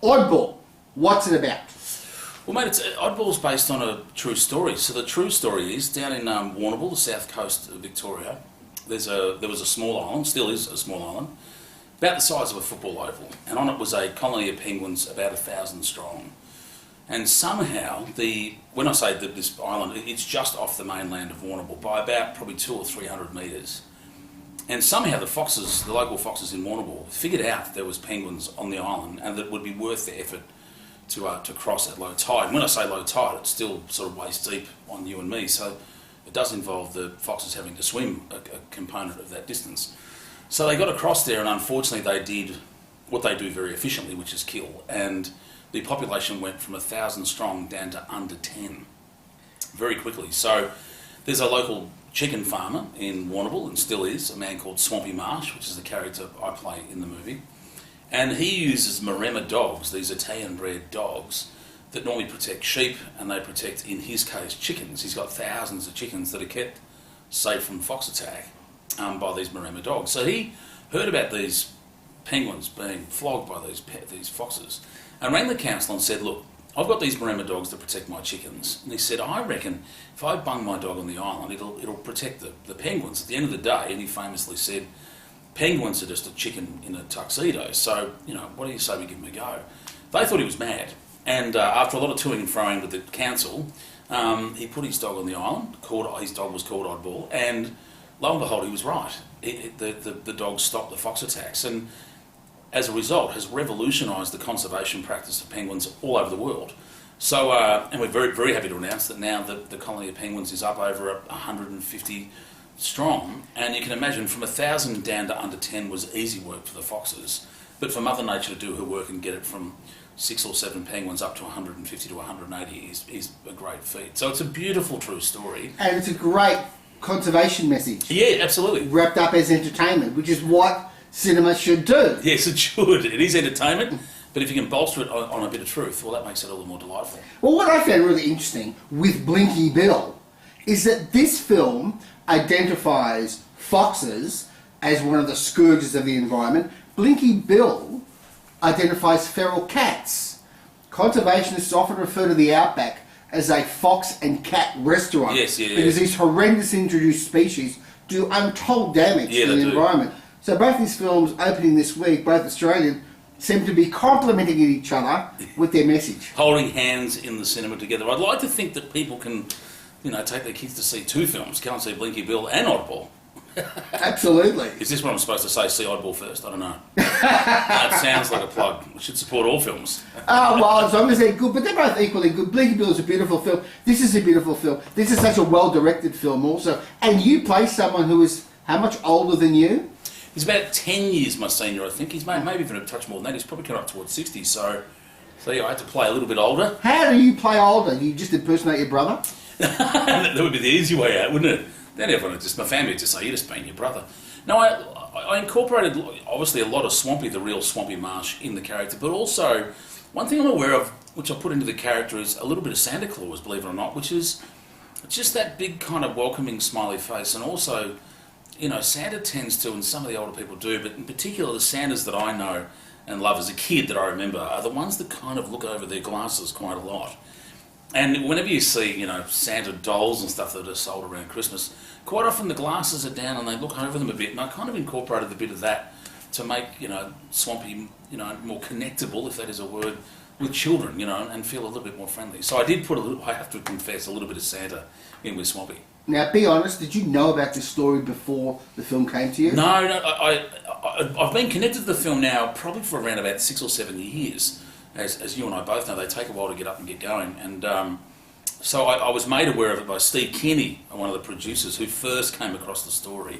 Oddball, what's it about? Well, mate, Oddball's based on a true story. So the true story is down in Warrnambool, the south coast of Victoria. There was a small island, still is a small island, about the size of a football oval, and on it was a colony of penguins about 1,000 strong. And somehow, when I say that this island, it's just off the mainland of Warrnambool by about probably 200 or 300 metres. And somehow the local foxes in Warrnambool, figured out there was penguins on the island and that it would be worth the effort to cross at low tide. And when I say low tide, it's still sort of waist deep on you and me, so it does involve the foxes having to swim a component of that distance. So they got across there, and unfortunately they did what they do very efficiently, which is kill. And the population went from 1,000 strong down to under 10 very quickly. So there's a local chicken farmer in Warrnambool, and still is, a man called Swampy Marsh, which is the character I play in the movie. And he uses Maremma Dogs, these Italian-bred dogs, that normally protect sheep, and they protect, in his case, chickens. He's got thousands of chickens that are kept safe from fox attack by these Maremma dogs. So he heard about these penguins being flogged by these foxes, and rang the council and said, look, I've got these Maremma dogs that protect my chickens. And he said, I reckon if I bung my dog on the island, it'll protect the penguins. At the end of the day, and he famously said, penguins are just a chicken in a tuxedo, so, what do you say we give him a go? They thought he was mad, and after a lot of toing and froing with the council, he put his dog on the island. His dog was called Oddball, and lo and behold, he was right. The dog stopped the fox attacks, and as a result has revolutionised the conservation practice of penguins all over the world. So, and we're very, very happy to announce that now the colony of penguins is up over 150 strong, and you can imagine from 1,000 down to under 10 was easy work for the foxes, but for Mother Nature to do her work and get it from 6 or 7 penguins up to 150 to 180 is a great feat. So it's a beautiful true story. And it's a great conservation message. Yeah, absolutely. Wrapped up as entertainment, which is what cinema should do. Yes, it should. It is entertainment, but if you can bolster it on a bit of truth, well, that makes it a little more delightful. Well, what I found really interesting with Blinky Bill is that this film identifies foxes as one of the scourges of the environment. Blinky Bill identifies feral cats. Conservationists often refer to the outback as a fox and cat restaurant. Yes, yeah, because these horrendous introduced species do untold damage to the environment. So both these films opening this week, both Australian, seem to be complementing each other with their message. Holding hands in the cinema together. I'd like to think that people can, take their kids to see 2 films. Go and see Blinky Bill and Oddball. Absolutely. Is this what I'm supposed to say? See Oddball first? I don't know. That sounds like a plug. We should support all films. Well, as long as they're good, but they're both equally good. Blinky Bill is a beautiful film. This is a beautiful film. This is such a well-directed film also. And you play someone who is how much older than you? He's about 10 years my senior, I think. He's maybe even a touch more than that. He's probably coming up towards 60, so yeah, I had to play a little bit older. How do you play older? You just impersonate your brother? That would be the easy way out, wouldn't it? Then everyone would my family would just say, you're just being your brother. No, I incorporated, obviously, a lot of Swampy, the real Swampy Marsh, in the character, but also, one thing I'm aware of, which I put into the character, is a little bit of Santa Claus, believe it or not, which is just that big kind of welcoming smiley face, and also, Santa tends to, and some of the older people do, but in particular the Santas that I know and love as a kid that I remember are the ones that kind of look over their glasses quite a lot. And whenever you see, Santa dolls and stuff that are sold around Christmas, quite often the glasses are down and they look over them a bit, and I kind of incorporated a bit of that to make, Swampy, more connectable, if that is a word, with children, and feel a little bit more friendly. So I did put I have to confess, a little bit of Santa in with Swampy. Now, be honest, did you know about this story before the film came to you? No, I've been connected to the film now probably for around about 6 or 7 years. As you and I both know, they take a while to get up and get going. And so I was made aware of it by Steve Kenny, one of the producers, who first came across the story.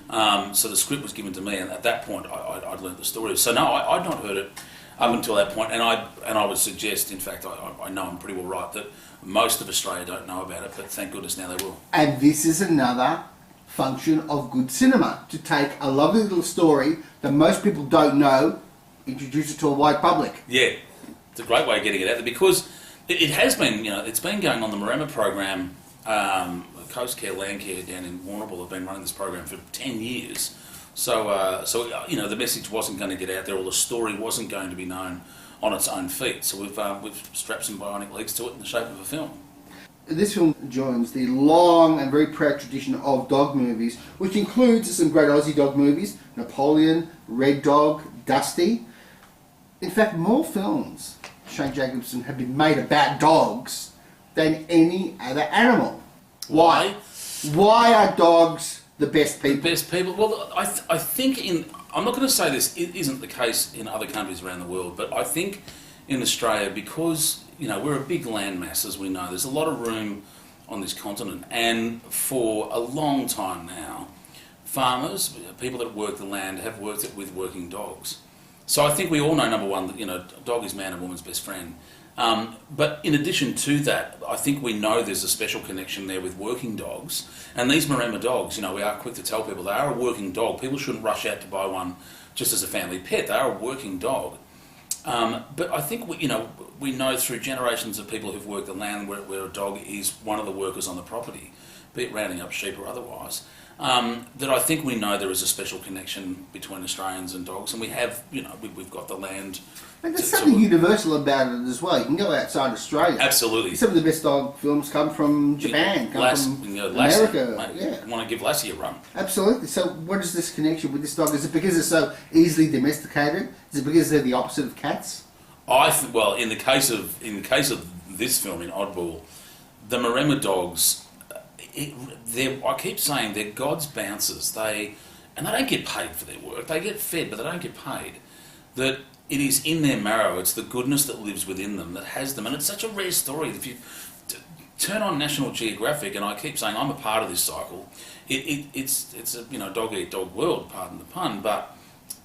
So the script was given to me, and at that point I'd learnt the story. So no, I'd not heard it up until that point, and I would suggest, in fact, I know I'm pretty well right, that most of Australia don't know about it, but thank goodness now they will. And this is another function of good cinema, to take a lovely little story that most people don't know, introduce it to a wide public. Yeah, it's a great way of getting it out there, because it has been, it's been going on the Mareema program, Coast Care, Land Care down in Warrnambool have been running this program for 10 years. So the message wasn't going to get out there, or the story wasn't going to be known on its own feet. So we've strapped some bionic legs to it in the shape of a film. This film joins the long and very proud tradition of dog movies, which includes some great Aussie dog movies, Napoleon, Red Dog, Dusty. In fact, more films, Shane Jacobson, have been made about dogs than any other animal. Why? Why are dogs the best people? The best people? Well, I think I'm not going to say this, it isn't the case in other countries around the world, but I think in Australia, because we're a big landmass, as we know, there's a lot of room on this continent, and for a long time now, farmers, people that work the land, have worked it with working dogs. So I think we all know, number one, that dog is man and woman's best friend. But in addition to that, I think we know there's a special connection there with working dogs. And these Maremma Dogs, we are quick to tell people they are a working dog. People shouldn't rush out to buy one just as a family pet. They are a working dog. But I think we know through generations of people who've worked the land where a dog is one of the workers on the property, be it rounding up sheep or otherwise, that I think we know there is a special connection between Australians and dogs, and we have, we've got the land. And there's something universal about it as well. You can go outside Australia. Absolutely. Some of the best dog films come from Japan, from America. I want to give Lassie a run. Absolutely. So what is this connection with this dog? Is it because it's so easily domesticated? Is it because they're the opposite of cats? Well, in the case of this film, in Oddball, the Maremma Dogs, I keep saying they're God's bouncers. And they don't get paid for their work. They get fed, but they don't get paid. That it is in their marrow. It's the goodness that lives within them that has them, and it's such a rare story. If you turn on National Geographic, and I keep saying I'm a part of this cycle, it's a dog eat dog world, pardon the pun, but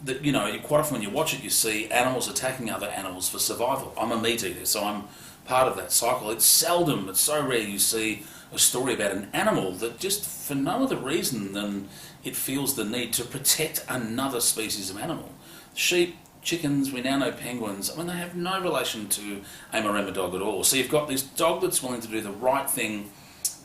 that quite often when you watch it, you see animals attacking other animals for survival. I'm a meat eater, so I'm part of that cycle. It's so rare you see a story about an animal that just for no other reason than it feels the need to protect another species of animal. Sheep, chickens, we now know penguins, they have no relation to a Maremma dog at all. So you've got this dog that's willing to do the right thing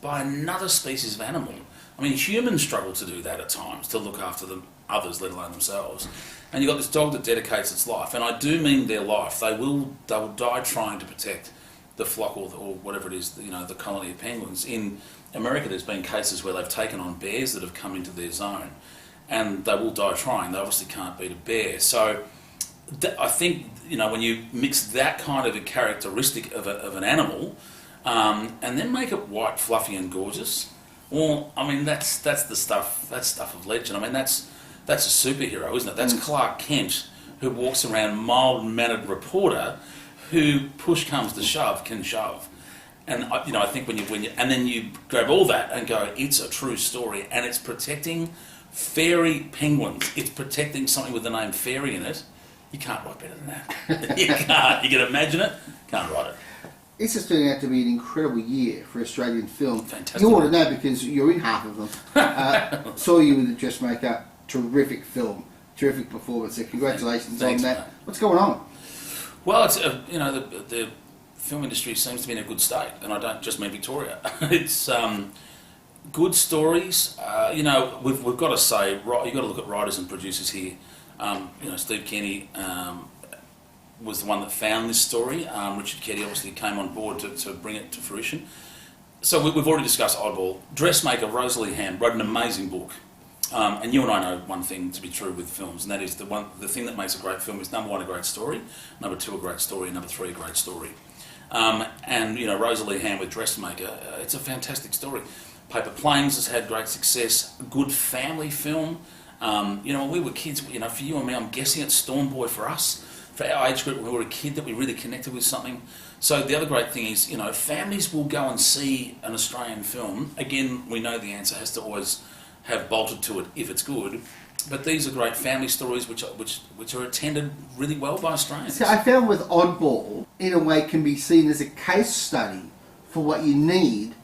by another species of animal. Humans struggle to do that at times, to look after others, let alone themselves. And you've got this dog that dedicates its life, and I do mean their life. They will die trying to protect the flock or whatever it is, the colony of penguins. In America, there's been cases where they've taken on bears that have come into their zone, and they will die trying. They obviously can't beat a bear. So I think, when you mix that kind of a characteristic of an animal, and then make it white, fluffy and gorgeous, well, that's the stuff, that's stuff of legend. That's a superhero, isn't it? That's Clark Kent, who walks around mild-mannered reporter who, push comes to shove, can shove. And I think when you and then you grab all that and go, it's a true story, and it's protecting fairy penguins. It's protecting something with the name fairy in it. You can't write better than that. You can't. You can imagine it. Can't write it. It's just turning out to be an incredible year for Australian film. Fantastic. You ought to know because you're in half of them. Saw you with The Dressmaker. Terrific film. Terrific performance. So congratulations Thanks, on that. mate. What's going on? Well, it's the film industry seems to be in a good state, and I don't just mean Victoria. It's good stories. We've got to say, you've got to look at writers and producers here. Steve Kenny was the one that found this story. Richard Keddy obviously came on board to bring it to fruition. So we've already discussed Oddball. Dressmaker Rosalie Ham wrote an amazing book. And you and I know one thing to be true with films, and that is the thing that makes a great film is number one, a great story, number two, a great story, and number three, a great story. Rosalie Ham with Dressmaker, it's a fantastic story. Paper Planes has had great success. A good family film. When we were kids, for you and me, I'm guessing it's Storm Boy for us. For our age group, when we were a kid, that we really connected with something. So the other great thing is, families will go and see an Australian film. Again, we know the answer has to always have bolted to it if it's good. But these are great family stories which are attended really well by Australians. So I found with Oddball, in a way, can be seen as a case study for what you need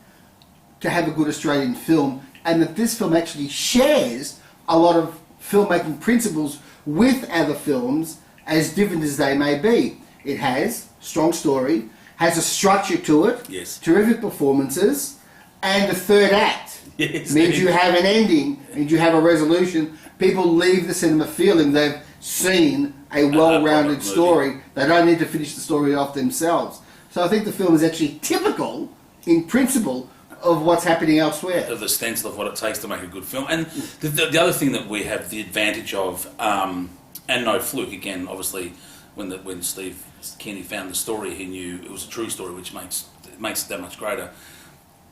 to have a good Australian film, and that this film actually shares a lot of filmmaking principles with other films, as different as they may be. It has strong story, has a structure to it, yes, terrific performances, and a third act. Yes, means you have an ending, means you have a resolution. People leave the cinema feeling they've seen a well-rounded movie. story. They don't need to finish the story off themselves. So I think the film is actually typical, in principle, of what's happening elsewhere. Of the stencil of what it takes to make a good film. And the other thing that we have the advantage of, and no fluke, again, obviously, when Steve Kenny found the story, he knew it was a true story, which makes it that much greater.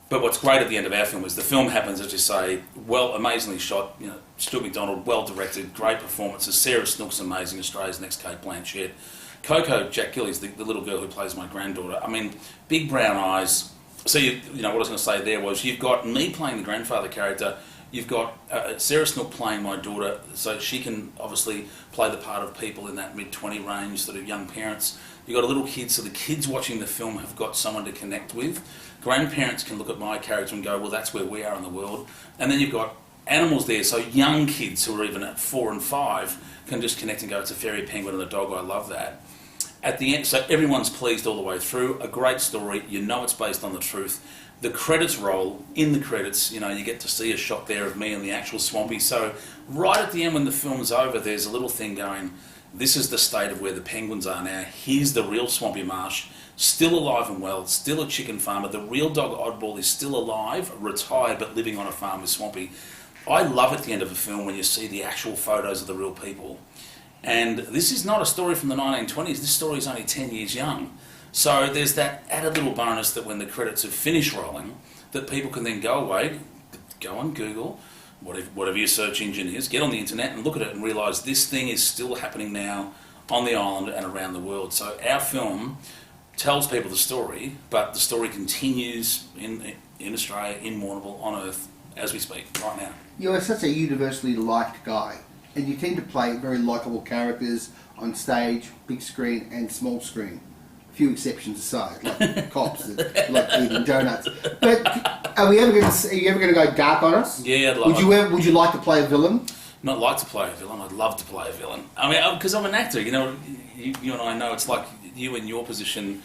But what's great at the end of our film is the film happens, as you say, well, amazingly shot, Stuart McDonald, well directed, great performances, Sarah Snook's amazing, Australia's next Kate Blanchett, Coco Jack Gillies, the little girl who plays my granddaughter, I mean, big brown eyes. So, what I was going to say there was, you've got me playing the grandfather character, you've got Sarah Snook playing my daughter, so she can obviously play the part of people in that mid-20 range, sort of young parents. You've got a little kid, so the kids watching the film have got someone to connect with. Grandparents can look at my character and go, well, that's where we are in the world. And then you've got animals there, so young kids who are even at 4 and 5 can just connect and go, it's a fairy penguin and a dog, I love that. At the end, so everyone's pleased all the way through. A great story, it's based on the truth. The credits roll. In the credits, you get to see a shot there of me and the actual Swampy. So right at the end when the film's over, there's a little thing going, this is the state of where the penguins are now. Here's the real Swampy Marsh, still alive and well, still a chicken farmer. The real dog Oddball is still alive, retired, but living on a farm with Swampy. I love at the end of a film when you see the actual photos of the real people. And this is not a story from the 1920s. This story is only 10 years young. So there's that added little bonus that when the credits have finished rolling, that people can then go away, go on Google, whatever your search engine is, get on the internet and look at it and realise this thing is still happening now on the island and around the world. So our film tells people the story, but the story continues in Australia, in Warrnambool, on Earth, as we speak, right now. You're such a universally liked guy, and you tend to play very likeable characters on stage, big screen and small screen. A few exceptions aside, like cops that like eating donuts. But are you ever going to go dark on us? Yeah, I'd love it. Would you like to play a villain? Not like to play a villain, I'd love to play a villain. I mean, because I'm an actor, you and I know it's like you in your position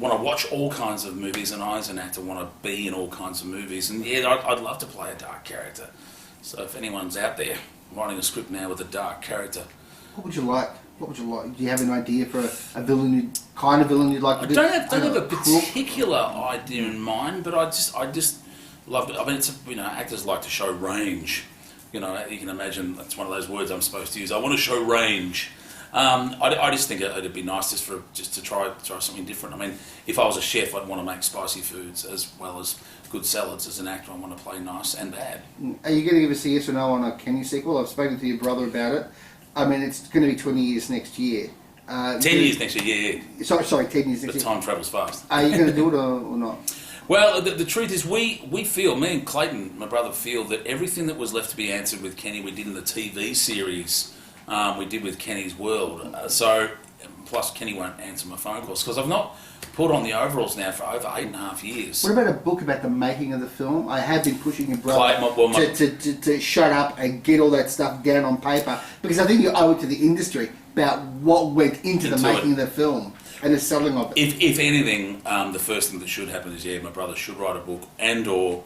want to watch all kinds of movies, and I as an actor want to be in all kinds of movies. And yeah, I'd love to play a dark character. So if anyone's out there writing a script now with a dark character, what would you like? What would you like? Do you have an idea for a villain, kind of villain you'd like to do? I don't have a particular idea in mind, but I just love it. I mean, actors like to show range. You can imagine that's one of those words I'm supposed to use. I want to show range. I just think it'd be nice just to try something different. I mean, if I was a chef, I'd want to make spicy foods as well as good salads. As an actor, I want to play nice and bad. Are you going to give us a yes or no on a Kenyan Sequel? I've spoken to your brother about it. I mean, it's going to be 20 years next year. 10 years next year, yeah. Sorry, 10 years next year. But time travels fast. Are you going to do it or not? Well, the truth is we feel, me and Clayton, my brother, feel that everything that was left to be answered with Kenny, we did in the TV series, we did with Kenny's World. Plus Kenny won't answer my phone calls, because I've not put on the overalls now for over 8.5 years. What about a book about the making of the film? I have been pushing your brother to shut up and get all that stuff down on paper, because I think you owe it to the industry about what went into the making of the film and the selling of it. If anything, the first thing that should happen is, my brother should write a book and/or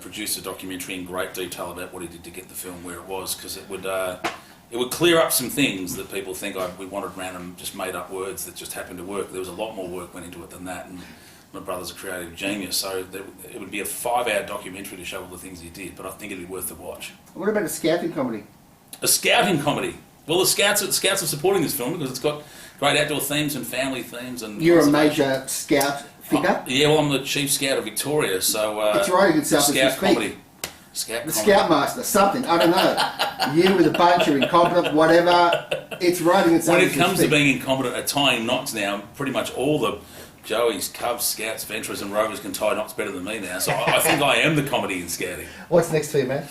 produce a documentary in great detail about what he did to get the film where it was, because it would clear up some things that people think we wanted random, just made up words that just happened to work. There was a lot more work went into it than that, and my brother's a creative genius, so it would be a 5-hour documentary to show all the things he did, but I think it'd be worth the watch. What about a scouting comedy? A scouting comedy? Well, the Scouts are supporting this film because it's got great outdoor themes and family themes. And you're a major Scout figure? Yeah, well, I'm the Chief Scout of Victoria, so... it's writing itself as you speak. Comedy. The Scoutmaster, something, I don't know. You with a bunch, you're incompetent, whatever. It's writing itself. When it comes to being incompetent at tying knots now, pretty much all the Joeys, Cubs, Scouts, Venturers and Rovers can tie knots better than me now, so I think I am the comedy in scouting. What's next for you, man?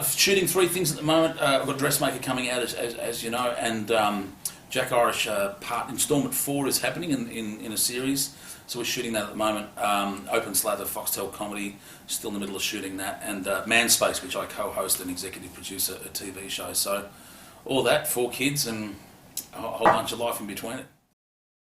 Shooting 3 things at the moment. I've got Dressmaker coming out, as you know, and Jack Irish instalment 4 is happening in a series. So we're shooting that at the moment. Open Slather, Foxtel Comedy, still in the middle of shooting that. And Manspace, which I co-host and executive producer a TV show. So all that, 4 kids and a whole bunch of life in between it.